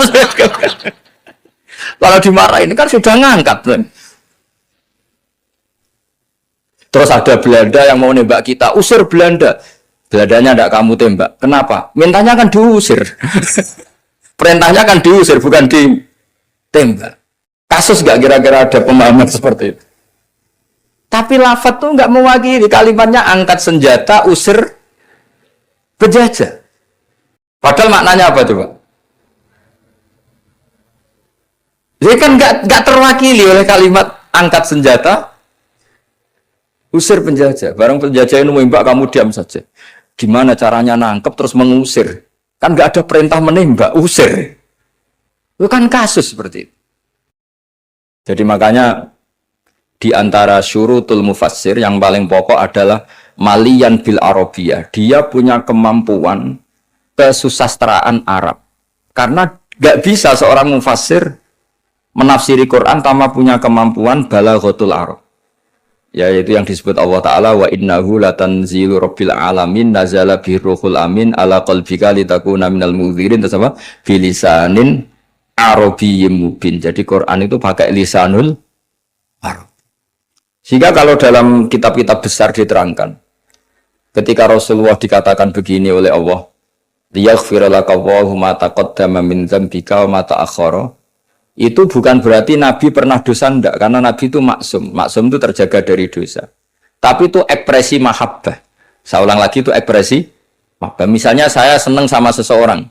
Kalau dimarahin kan sudah ngangkat kan. Terus ada Belanda yang mau nembak kita, usir Belanda. Belandanya tidak kamu tembak. Kenapa? Mintanya kan diusir. Perintahnya kan diusir, bukan ditembak. Kasus nggak kira-kira ada pemahaman seperti itu? Tapi lafaz tuh nggak mewakili, kalimatnya angkat senjata, usir penjajah. Padahal maknanya apa coba? Jadi kan nggak terwakili oleh kalimat angkat senjata, usir penjajah. Barang penjajah ini menembak, kamu diam saja. Gimana caranya nangkep terus mengusir? Kan nggak ada perintah menembak, usir. Itu kan kasus seperti itu. Jadi makanya di antara syurutul mufassir yang paling pokok adalah maliyan bil arabiyah. Dia punya kemampuan kesusastraan Arab. Karena nggak bisa seorang mufassir menafsiri Quran tanpa punya kemampuan balaghatul Arab. Yaitu yang disebut Allah Ta'ala wa innahu latanzilu rabbil alamin nazala biruhul amin ala qalbika litakuna minal mudhirin, terus apa? Bilisanin Arabiyyim mubin. Jadi Quran itu pakai lisanul Arab. Sehingga kalau dalam kitab-kitab besar diterangkan, ketika Rasulullah dikatakan begini oleh Allah, liyaghfira laka Allahu ma taqaddama min dzambika wa ma ta'akhkhara, itu bukan berarti Nabi pernah dosa, enggak, karena Nabi itu maksum. Maksum itu terjaga dari dosa. Tapi itu ekspresi mahabbah. Saya ulang lagi, itu ekspresi mahabbah. Misalnya saya senang sama seseorang,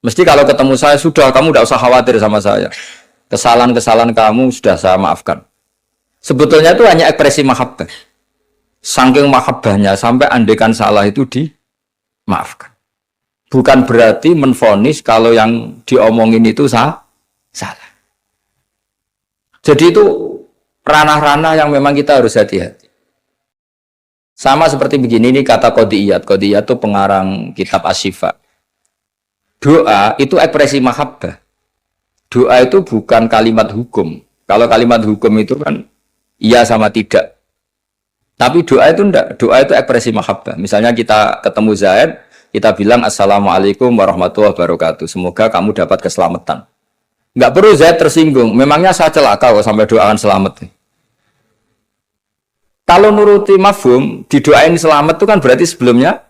mesti kalau ketemu saya, sudah kamu tidak usah khawatir sama saya. Kesalahan-kesalahan kamu sudah saya maafkan. Sebetulnya itu hanya ekspresi mahabbah. Saking mahabbahnya sampai andekan salah itu dimaafkan. Bukan berarti menvonis kalau yang diomongin itu salah. Jadi itu ranah-ranah yang memang kita harus hati-hati. Sama seperti begini, ini kata Qodiyat. Qodiyat itu pengarang kitab Asy-Syifa. Doa itu ekspresi mahabbah. Doa itu bukan kalimat hukum. Kalau kalimat hukum itu kan iya sama tidak. Tapi doa itu enggak. Doa itu ekspresi mahabbah. Misalnya kita ketemu Zaid, kita bilang Assalamualaikum warahmatullahi wabarakatuh. Semoga kamu dapat keselamatan. Enggak perlu Zaid tersinggung. Memangnya saya celaka kok sampai doakan selamat. Kalau nuruti mafhum, didoain selamat itu kan berarti sebelumnya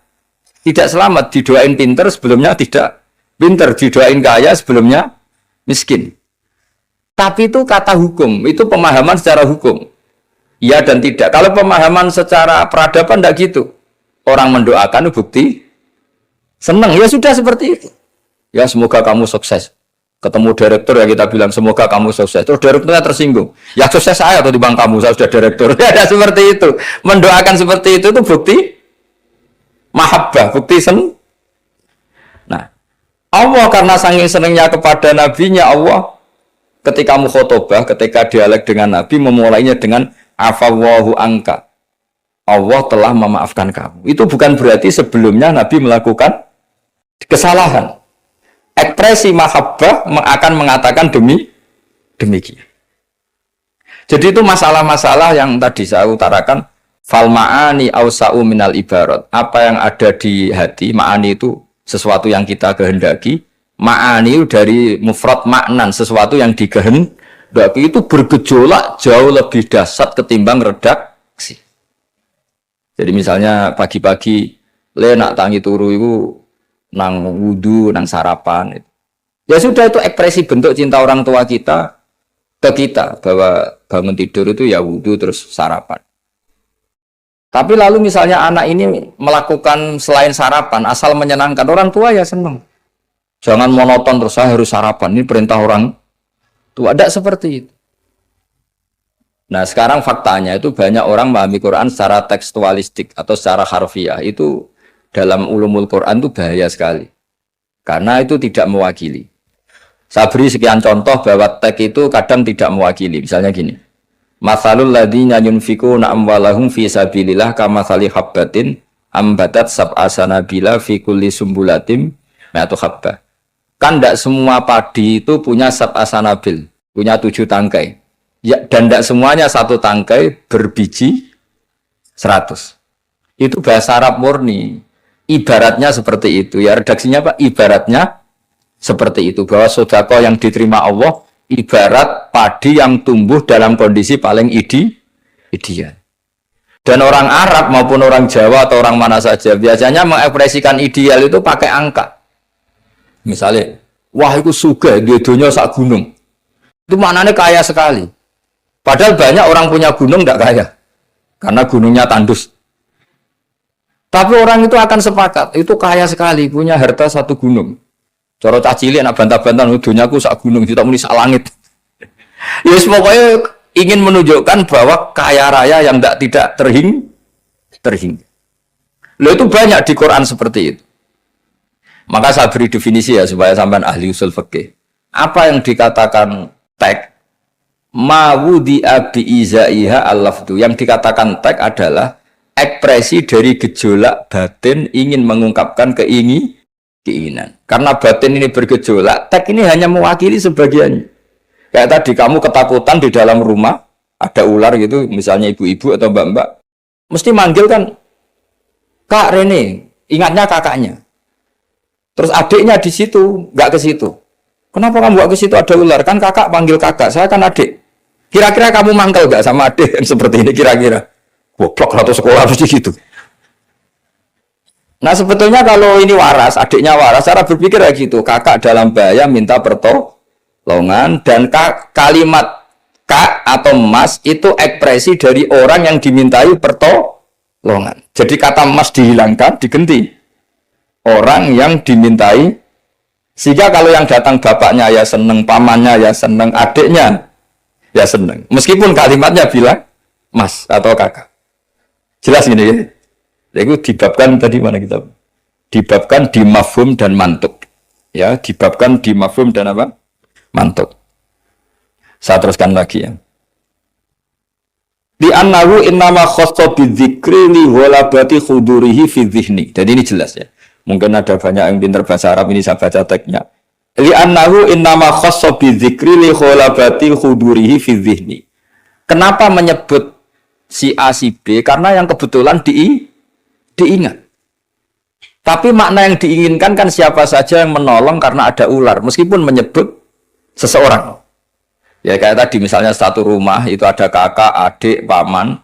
tidak selamat. Didoain pinter, sebelumnya tidak pinter. Didoain kaya, sebelumnya miskin. Tapi itu kata hukum, itu pemahaman secara hukum. Iya dan tidak. Kalau pemahaman secara peradaban tidak gitu. Orang mendoakan bukti senang, ya sudah seperti itu. Ya semoga kamu sukses. Ketemu direktur ya kita bilang semoga kamu sukses. Terus direkturnya tersinggung. Ya sukses saya atau dibang kamu, saya sudah direktur. Ya ada seperti itu. Mendoakan seperti itu bukti mahabbah, bukti senang. Nah, Allah karena saking senangnya kepada nabinya, Allah ketika mukhotobah, ketika dialek dengan nabi, memulainya dengan afawwahu angka. Allah telah memaafkan kamu. Itu bukan berarti sebelumnya nabi melakukan kesalahan. Ekspresi mahabbah akan mengatakan demikian. Jadi itu masalah-masalah yang tadi saya utarakan. Fal ma'ani awsa'u minal ibarat. Apa yang ada di hati, ma'ani itu sesuatu yang kita kehendaki. Ma'ani dari mufrad maknan, sesuatu yang dikehendaki itu bergejolak jauh lebih dahsyat ketimbang redaksi. Jadi misalnya pagi-pagi le nak tangi turu itu nang wudu, nang sarapan. Ya sudah, itu ekspresi bentuk cinta orang tua kita ke kita, bahwa bangun tidur itu ya wudu terus sarapan. Tapi lalu misalnya anak ini melakukan selain sarapan, asal menyenangkan, orang tua ya senang. Jangan monoton terus saya harus sarapan, ini perintah orang tua. Tidak seperti itu. Nah sekarang faktanya itu banyak orang memahami Quran secara tekstualistik atau secara harfiah. Itu dalam ulumul Quran itu bahaya sekali. Karena itu tidak mewakili. Saya beri sekian contoh bahwa teks itu kadang tidak mewakili. Misalnya gini. Matsalul ladzina yunfikuna amwalahum fi sabilillah kamatsali habbatin ambatat sab'a sanabila fi kulli sumbulatin mi'atu habbah. Kan tidak semua padi itu punya sab'a sanabil, punya 7 tangkai. Ya, dan tidak semuanya satu tangkai berbiji 100. Itu bahasa Arab murni. Ibaratnya seperti itu. Ya redaksinya Pak, ibaratnya seperti itu. Bahwa sedekah yang diterima Allah ibarat padi yang tumbuh dalam kondisi paling ideal. Dan orang Arab maupun orang Jawa atau orang mana saja biasanya mengekspresikan ideal itu pakai angka. Misalnya, wah itu sugih dia dunia sak gunung. Itu maknanya kaya sekali. Padahal banyak orang punya gunung tidak kaya. Karena gunungnya tandus. Tapi orang itu akan sepakat, itu kaya sekali, punya harta satu gunung. Cara cacili anak bantah-bantah, dunyaku sak gunung, tidak muni sak langit. Ya pokoknya ingin menunjukkan bahwa kaya raya yang tidak terhingga. Loh itu banyak di Quran seperti itu. Maka saya beri definisi ya supaya sampean ahli usul fikih. Apa yang dikatakan tag mawudi'a bi'izaiha al-lafdu. Yang dikatakan tag adalah ekspresi dari gejolak batin ingin mengungkapkan keinginan. Karena batin ini bergejolak, tag ini hanya mewakili sebagiannya. Kayak tadi kamu ketakutan di dalam rumah, ada ular gitu, misalnya ibu-ibu atau mbak-mbak, mesti manggil kan, Kak Rene, ingatnya kakaknya. Terus adiknya di situ, nggak ke situ. Kenapa kamu bawa ke situ ada ular? Kan kakak panggil kakak, saya kan adik. Kira-kira kamu mangkel gak sama adik yang seperti ini kira-kira? Goblok atau sekolah harus gitu. Nah sebetulnya kalau ini waras, adiknya waras, cara berpikir kayak gitu. Kakak dalam bahaya minta pertolongan dan kalimat kak atau mas itu ekspresi dari orang yang dimintai pertolongan. Jadi kata mas dihilangkan, diganti orang yang dimintai. Sehingga kalau yang datang bapaknya ya seneng, pamannya ya seneng, adiknya ya seneng. Meskipun kalimatnya bilang mas atau kakak. Jelas gini ya. Itu dibabkan tadi mana kita? Dibabkan di mafhum dan mantuk. Ya, dibabkan di mafhum dan apa? Mantuk. Saya teruskan lagi ya. Di annahu innama khassa bidzikri li ghalabati khudurihi fi dzihni. Jadi ini jelas ya. Mungkin ada banyak yang pintar bahasa Arab ini saya baca teksnya. Li annahu innama khassa bidzikri li ghalabati khudurihi fi dzihni. Kenapa menyebut si A si B? Karena yang kebetulan diingat. Tapi makna yang diinginkan kan siapa saja yang menolong karena ada ular, meskipun menyebut seseorang. Ya kayak tadi misalnya satu rumah itu ada kakak, adik, paman.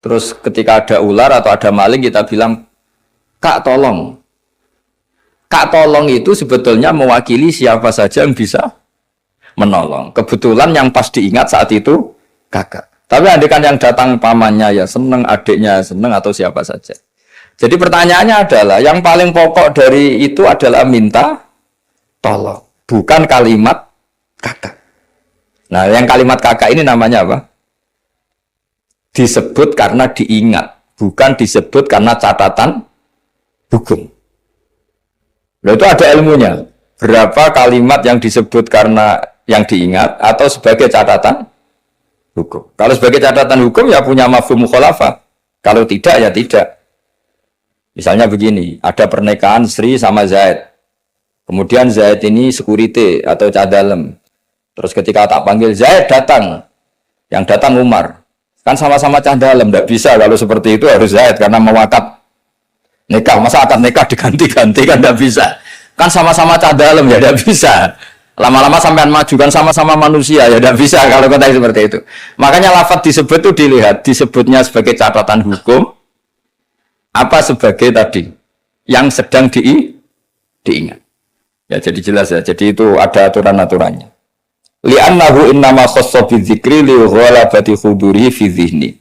Terus ketika ada ular atau ada maling kita bilang, kak tolong. Kak tolong itu sebetulnya mewakili siapa saja yang bisa menolong. Kebetulan yang pas diingat saat itu kakak. Tapi andaikan yang datang pamannya ya seneng, adiknya seneng atau siapa saja. Jadi pertanyaannya adalah yang paling pokok dari itu adalah minta tolong, bukan kalimat kakak. Nah, yang kalimat kakak ini namanya apa? Disebut karena diingat, bukan disebut karena catatan hukum. Nah, itu ada ilmunya. Berapa kalimat yang disebut karena yang diingat atau sebagai catatan hukum. Kalau sebagai catatan hukum ya punya mafhum mukhalafah. Kalau tidak ya tidak. Misalnya begini, ada pernikahan Sri sama Zaid. Kemudian Zaid ini security atau cadalem. Terus ketika tak panggil Zaid datang. Yang datang Umar. Kan sama-sama cadalem, tidak bisa kalau seperti itu harus Zaid karena mewakaf nikah. Masa akad nikah diganti-ganti kan tidak bisa. Kan sama-sama cadalem ya tidak bisa. Lama-lama sampean maju kan sama-sama manusia ya tidak bisa kalau kata seperti itu. Makanya lafaz disebut itu dilihat disebutnya sebagai catatan hukum apa sebagai tadi yang sedang diingat. Ya jadi jelas ya. Jadi itu ada aturan-aturannya. Li'annahu innama khassa bidzikri li ghalabati khuduri fi dzihni.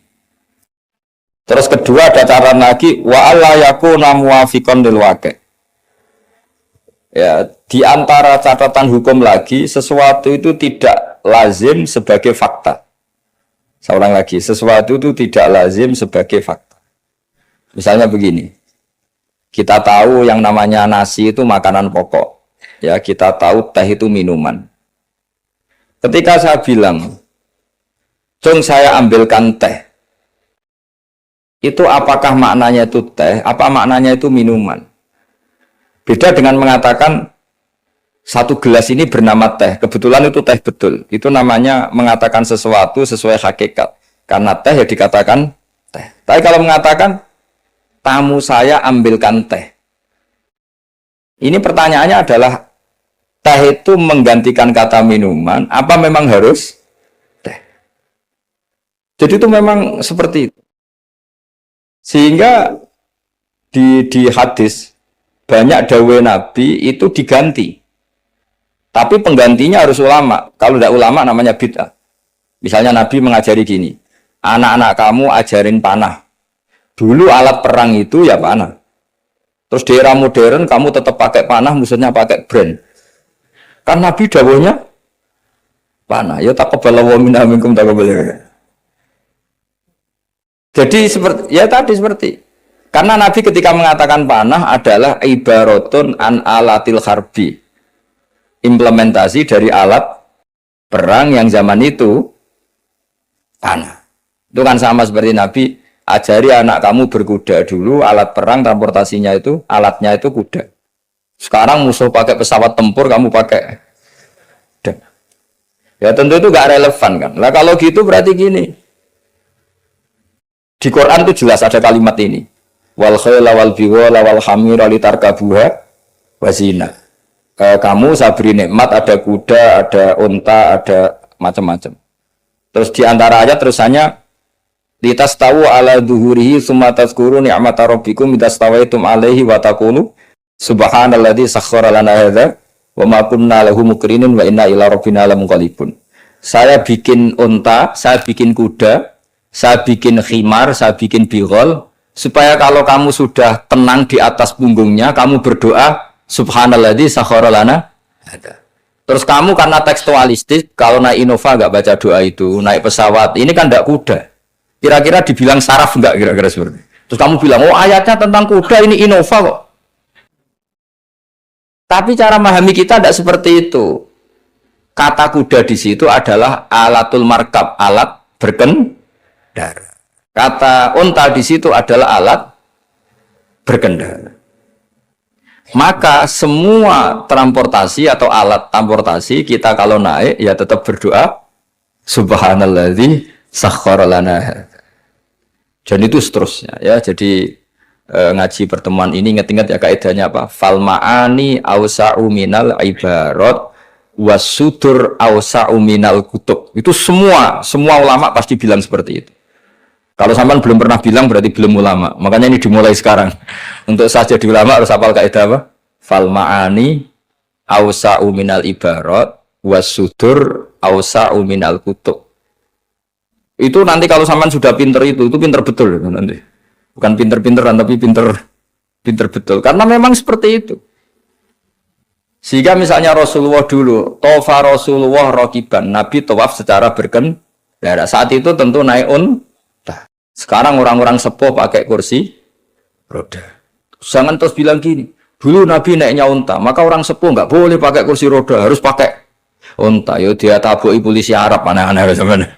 Terus kedua ada catatan lagi wa alla yakuna muwafiqan lil waqi'. Ya, di antara catatan hukum lagi, sesuatu itu tidak lazim sebagai fakta. Saya ulang lagi, sesuatu itu tidak lazim sebagai fakta. Misalnya begini, kita tahu yang namanya nasi itu makanan pokok. Ya, kita tahu teh itu minuman. Ketika saya bilang, "Cung, saya ambilkan teh." Itu apakah maknanya itu teh, apa maknanya itu minuman? Beda dengan mengatakan satu gelas ini bernama teh. Kebetulan itu teh betul. Itu namanya mengatakan sesuatu sesuai hakikat. Karena teh ya dikatakan teh. Tapi kalau mengatakan tamu saya ambilkan teh. Ini pertanyaannya adalah teh itu menggantikan kata minuman. Apa memang harus teh? Jadi itu memang seperti itu. Sehingga di hadis banyak dawai Nabi itu diganti. Tapi penggantinya harus ulama. Kalau tidak ulama namanya bid'ah. Misalnya Nabi mengajari gini. Anak-anak kamu ajarin panah. Dulu alat perang itu ya panah. Terus di era modern kamu tetap pakai panah, maksudnya pakai brand. Kan Nabi dawuhnya panah. Ya taqabbalallahu minna minkum taqabbal. Jadi seperti ya tadi seperti karena Nabi ketika mengatakan panah adalah ibaratun an alatil harbi. Implementasi dari alat perang yang zaman itu panah. Itu kan sama seperti Nabi ajari anak kamu berkuda dulu, alat perang transportasinya itu, alatnya itu kuda. Sekarang musuh pakai pesawat tempur, kamu pakai kuda. Ya tentu itu gak relevan kan. Nah kalau gitu berarti gini. Di Quran itu jelas ada kalimat ini. Wal khayla wal biwala wal hamira litarkabuha wazina. kamu saya beri nikmat, ada kuda, ada unta, ada macam-macam. Terus di antara ayat terusannya litastawu ala dhuhurihi summa tazkuru ni'mata rabbikum idastawaitum alaihi wa taqulu subhanalladzi sakhkhara lana hadza wa ma kunna lahu muqrinin wa inna ila rabbina lamunqalibun. Saya bikin unta, saya bikin kuda, saya bikin khimar, saya bikin bighal supaya kalau kamu sudah tenang di atas punggungnya kamu berdoa subhanalladzi sakhkhara lana hadza. Terus kamu karena tekstualistik, kalau naik Innova nggak baca doa itu, naik pesawat, ini kan tidak kuda. Kira-kira dibilang saraf nggak kira-kira seperti itu. Terus kamu bilang, oh ayatnya tentang kuda, ini Innova kok. Tapi cara memahami kita tidak seperti itu. Kata kuda di situ adalah alatul markab, alat berkendara. Kata unta di situ adalah alat berkendara. Maka semua transportasi atau alat transportasi kita kalau naik ya tetap berdoa subhanalladzi sakhkhara lana. Dan itu seterusnya ya. Jadi ngaji pertemuan ini ingat-ingat ya kaidahnya apa? Fal ma'ani awsa'u minal ibarat wasudur awsa'u minal kutub. Itu semua ulama pasti bilang seperti itu. Kalau sampean belum pernah bilang berarti belum ulama. Makanya ini dimulai sekarang. Untuk saya jadi ulama harus hafal kaidah apa? Fal ma'ani awsa'u minal ibarat wasudur awsa'u minal kutub. Itu nanti kalau sampean sudah pinter itu pinter betul itu nanti. Bukan pinter-pinteran tapi pinter betul. Karena memang seperti itu. Sehingga misalnya Rasulullah dulu, tofa Rasulullah rokiban, Nabi tawaf secara berkendara. Saat itu tentu naik unta. Sekarang orang-orang sepuh pakai kursi roda. Jangan terus bilang gini, dulu Nabi naiknya unta, maka orang sepuh nggak boleh pakai kursi roda, harus pakai unta. Yo dia tabuki polisi Arab aneh-aneh sebenarnya.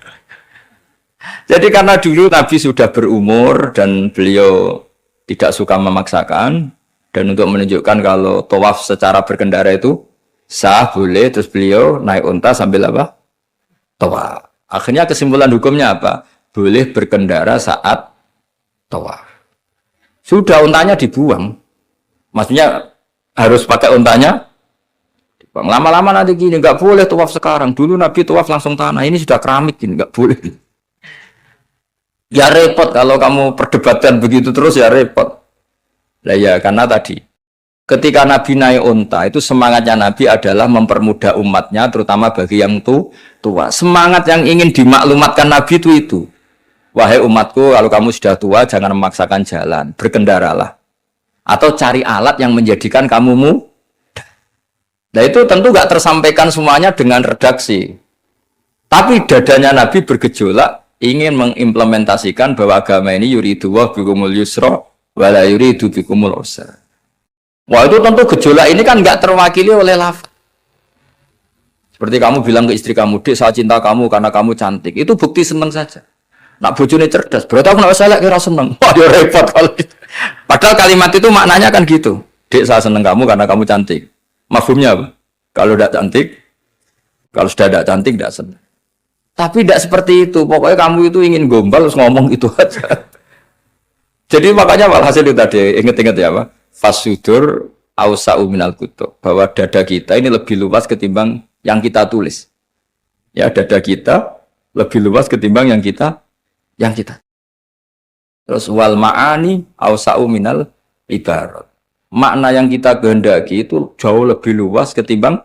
Jadi karena dulu Nabi sudah berumur dan beliau tidak suka memaksakan dan untuk menunjukkan kalau tawaf secara berkendara itu sah boleh, terus beliau naik unta sambil apa? Tawaf. Akhirnya kesimpulan hukumnya apa? Boleh berkendara saat tawaf. Sudah untanya dibuang. Maksudnya harus pakai untanya dibuang. Lama-lama nanti gini, nggak boleh tawaf sekarang. Dulu Nabi tawaf langsung tanah, ini sudah keramik gini, nggak boleh. Ya repot kalau kamu perdebatkan begitu terus ya repot. Lah ya karena tadi ketika Nabi naik unta itu semangatnya Nabi adalah mempermudah umatnya terutama bagi yang tua. Semangat yang ingin dimaklumatkan Nabi itu. Wahai umatku, kalau kamu sudah tua jangan memaksakan jalan, berkendaralah. Atau cari alat yang menjadikan kamu mudah. Nah itu tentu gak tersampaikan semuanya dengan redaksi. Tapi dadanya Nabi bergejolak ingin mengimplementasikan bahwa agama ini yuridu wa bikumul yusra wa la yuridu bikumul usra. Wah itu tentu gejolak ini kan gak terwakili oleh lafaz. Seperti kamu bilang ke istri kamu, "Dek, saya cinta kamu karena kamu cantik." Itu bukti seneng saja. Nak bojone cerdas, berarti aku nak salah kira seneng. Wah, ya repot kalau gitu. Padahal kalimat itu maknanya kan gitu. "Dek, saya seneng kamu karena kamu cantik." Mafhumnya apa? Kalau tidak cantik, kalau sudah tidak cantik tidak seneng. Tapi tidak seperti itu. Pokoknya kamu itu ingin gombal terus ngomong itu aja. Jadi makanya walhasil itu tadi ingat-ingat ya Pak. Fasudur ausa'u minal kutub. Bahwa dada kita ini lebih luas ketimbang yang kita tulis. Ya dada kita lebih luas ketimbang yang kita. Terus wal ma'ani ausa'u minal ibarat. Makna yang kita kehendaki itu jauh lebih luas ketimbang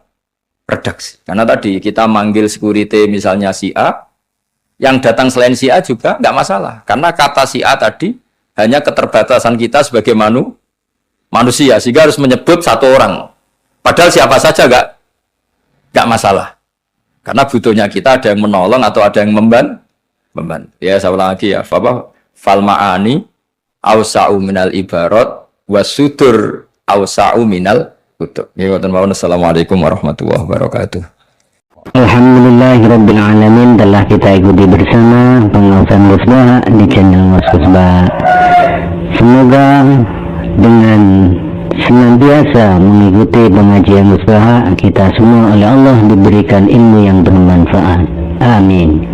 redaksi. Karena tadi kita manggil security misalnya si A, yang datang selain si A juga nggak masalah. Karena kata si A tadi hanya keterbatasan kita sebagai manusia, sehingga harus menyebut satu orang. Padahal siapa saja nggak masalah. Karena butuhnya kita ada yang menolong atau ada yang membantu. Ya saya ulang lagi ya. Fal ma'ani awsa'u minal ibarat wasudur awsa'u minal kutub. Assalamualaikum warahmatullahi wabarakatuh. Alhamdulillahirabbil alamin. Telah kita ikuti bersama pengawasan musbah di channel Mas Musbah. Semoga dengan senantiasa mengikuti pengajian musbah kita semua oleh Allah diberikan ilmu yang bermanfaat. Amin.